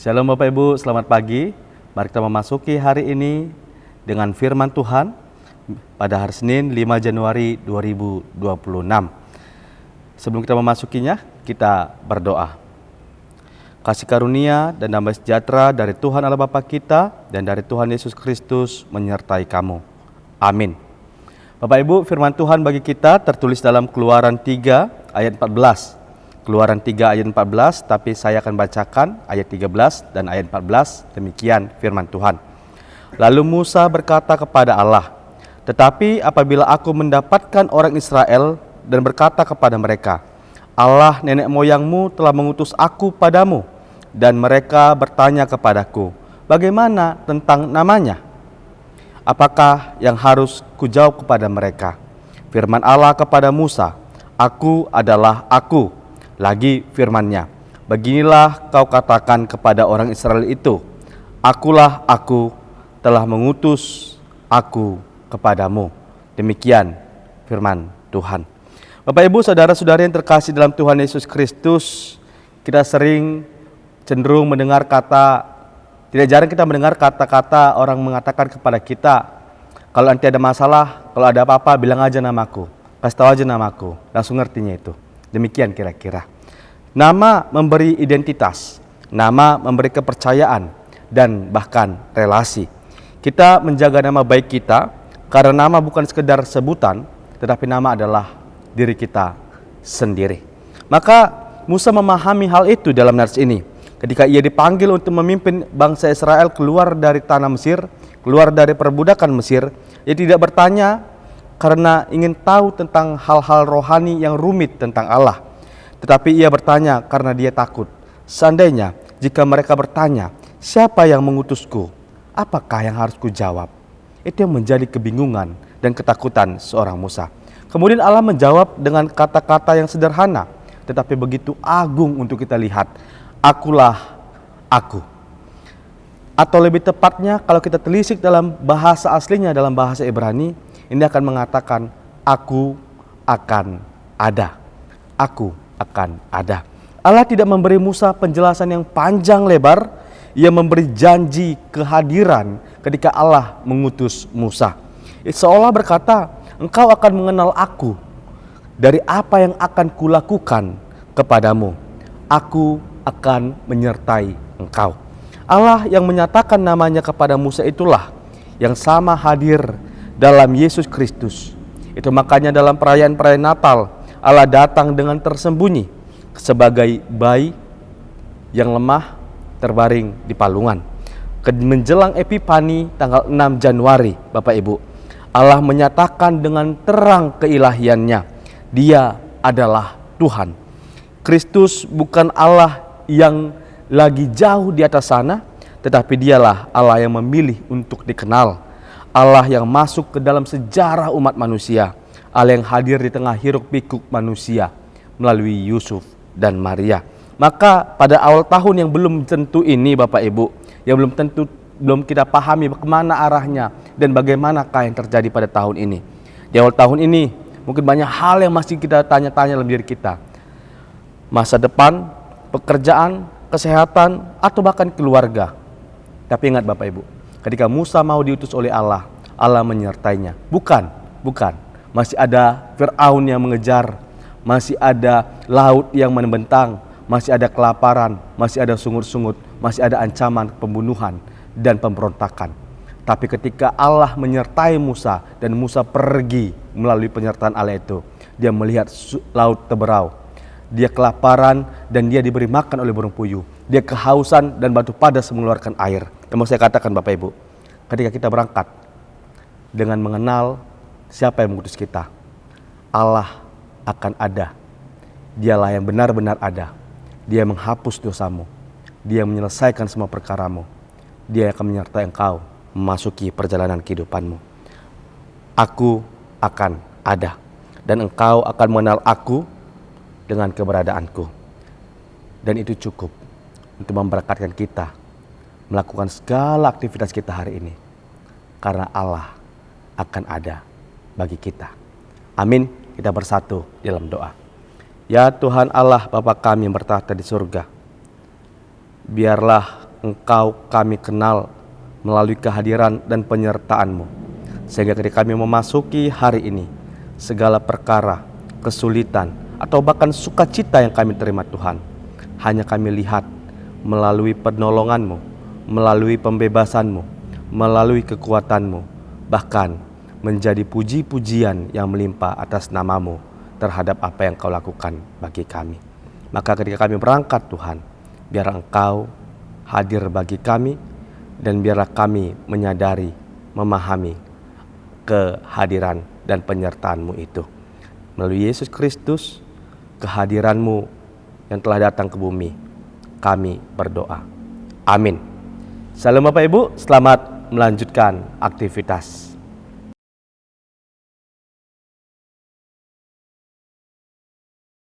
Shalom Bapak Ibu, selamat pagi. Mari kita memasuki hari ini dengan firman Tuhan pada hari Senin 5 Januari 2026. Sebelum kita memasukinya, kita berdoa. Kasih karunia dan damai sejahtera dari Tuhan Allah Bapa kita dan dari Tuhan Yesus Kristus menyertai kamu. Amin. Bapak Ibu, firman Tuhan bagi kita tertulis dalam Keluaran 3 ayat 14. Keluaran 3 ayat 14, tapi saya akan bacakan ayat 13 dan ayat 14, demikian firman Tuhan. Lalu Musa berkata kepada Allah, "Tetapi apabila aku mendapatkan orang Israel dan berkata kepada mereka, Allah nenek moyangmu telah mengutus aku padamu, dan mereka bertanya kepadaku, bagaimana tentang namanya? Apakah yang harus kujawab kepada mereka?" Firman Allah kepada Musa, "Aku adalah Aku." Lagi firman-Nya, "Beginilah kau katakan kepada orang Israel itu, Akulah Aku telah mengutus aku kepadamu." Demikian firman Tuhan. Bapak Ibu, saudara-saudari yang terkasih dalam Tuhan Yesus Kristus, kita sering cenderung mendengar tidak jarang kita mendengar kata-kata orang mengatakan kepada kita, kalau nanti ada masalah, kalau ada apa-apa, bilang aja namaku, kasih tahu aja namaku, langsung ngertinya itu. Demikian kira-kira. Nama memberi identitas, nama memberi kepercayaan, dan bahkan relasi. Kita menjaga nama baik kita, karena nama bukan sekedar sebutan, tetapi nama adalah diri kita sendiri. Maka Musa memahami hal itu dalam nats ini. Ketika ia dipanggil untuk memimpin bangsa Israel keluar dari tanah Mesir, keluar dari perbudakan Mesir, ia tidak bertanya karena ingin tahu tentang hal-hal rohani yang rumit tentang Allah. Tetapi ia bertanya karena dia takut. Seandainya jika mereka bertanya, siapa yang mengutusku? Apakah yang harus kujawab? Itu yang menjadi kebingungan dan ketakutan seorang Musa. Kemudian Allah menjawab dengan kata-kata yang sederhana, tetapi begitu agung untuk kita lihat. Akulah Aku. Atau lebih tepatnya kalau kita telisik dalam bahasa aslinya, dalam bahasa Ibrani, ini akan mengatakan, aku akan ada. Aku akan ada. Allah tidak memberi Musa penjelasan yang panjang lebar. Ia memberi janji kehadiran ketika Allah mengutus Musa. Seolah berkata, engkau akan mengenal aku dari apa yang akan kulakukan kepadamu. Aku akan menyertai engkau. Allah yang menyatakan namanya kepada Musa itulah yang sama hadir dalam Yesus Kristus. Itu makanya dalam perayaan-perayaan Natal, Allah datang dengan tersembunyi sebagai bayi yang lemah terbaring di palungan. Menjelang Epifani tanggal 6 Januari, Bapak Ibu, Allah menyatakan dengan terang keilahiannya, Dia adalah Tuhan. Kristus bukan Allah yang lagi jauh di atas sana, tetapi Dialah Allah yang memilih untuk dikenal. Allah yang masuk ke dalam sejarah umat manusia, Allah yang hadir di tengah hiruk pikuk manusia melalui Yusuf dan Maria. Maka pada awal tahun yang belum tentu ini Bapak Ibu, yang belum kita pahami kemana arahnya dan bagaimanakah yang terjadi pada tahun ini. Di awal tahun ini mungkin banyak hal yang masih kita tanya-tanya dalam diri kita. Masa depan, pekerjaan, kesehatan, atau bahkan keluarga. Tapi ingat Bapak Ibu, ketika Musa mau diutus oleh Allah, Allah menyertainya. Bukan. Masih ada Fir'aun yang mengejar, masih ada laut yang membentang, masih ada kelaparan, masih ada sungut-sungut, masih ada ancaman pembunuhan dan pemberontakan. Tapi ketika Allah menyertai Musa dan Musa pergi melalui penyertaan Allah itu, dia melihat laut terberau. Dia kelaparan dan dia diberi makan oleh burung puyuh. Dia kehausan dan batu padas mengeluarkan air. Yang mau saya katakan Bapak Ibu, ketika kita berangkat dengan mengenal siapa yang mengutus kita, Allah akan ada. Dialah yang benar-benar ada. Dia menghapus dosamu. Dia menyelesaikan semua perkaramu. Dia akan menyertai engkau memasuki perjalanan kehidupanmu. Aku akan ada. Dan engkau akan mengenal aku dengan keberadaanku. Dan itu cukup untuk memberkatkan kita melakukan segala aktivitas kita hari ini. Karena Allah akan ada bagi kita. Amin. Kita bersatu dalam doa. Ya Tuhan Allah Bapa kami yang bertahta di surga, biarlah Engkau kami kenal melalui kehadiran dan penyertaan-Mu. Sehingga ketika kami memasuki hari ini, segala perkara, kesulitan, atau bahkan sukacita yang kami terima Tuhan, hanya kami lihat melalui penolongan-Mu, melalui pembebasan-Mu, melalui kekuatan-Mu, bahkan menjadi puji-pujian yang melimpah atas nama-Mu terhadap apa yang Kau lakukan bagi kami. Maka ketika kami berangkat Tuhan, biar Engkau hadir bagi kami, dan biarlah kami menyadari, memahami kehadiran dan penyertaan-Mu itu. Melalui Yesus Kristus, kehadiran-Mu yang telah datang ke bumi, kami berdoa. Amin. Salam Bapak Ibu, selamat melanjutkan aktivitas.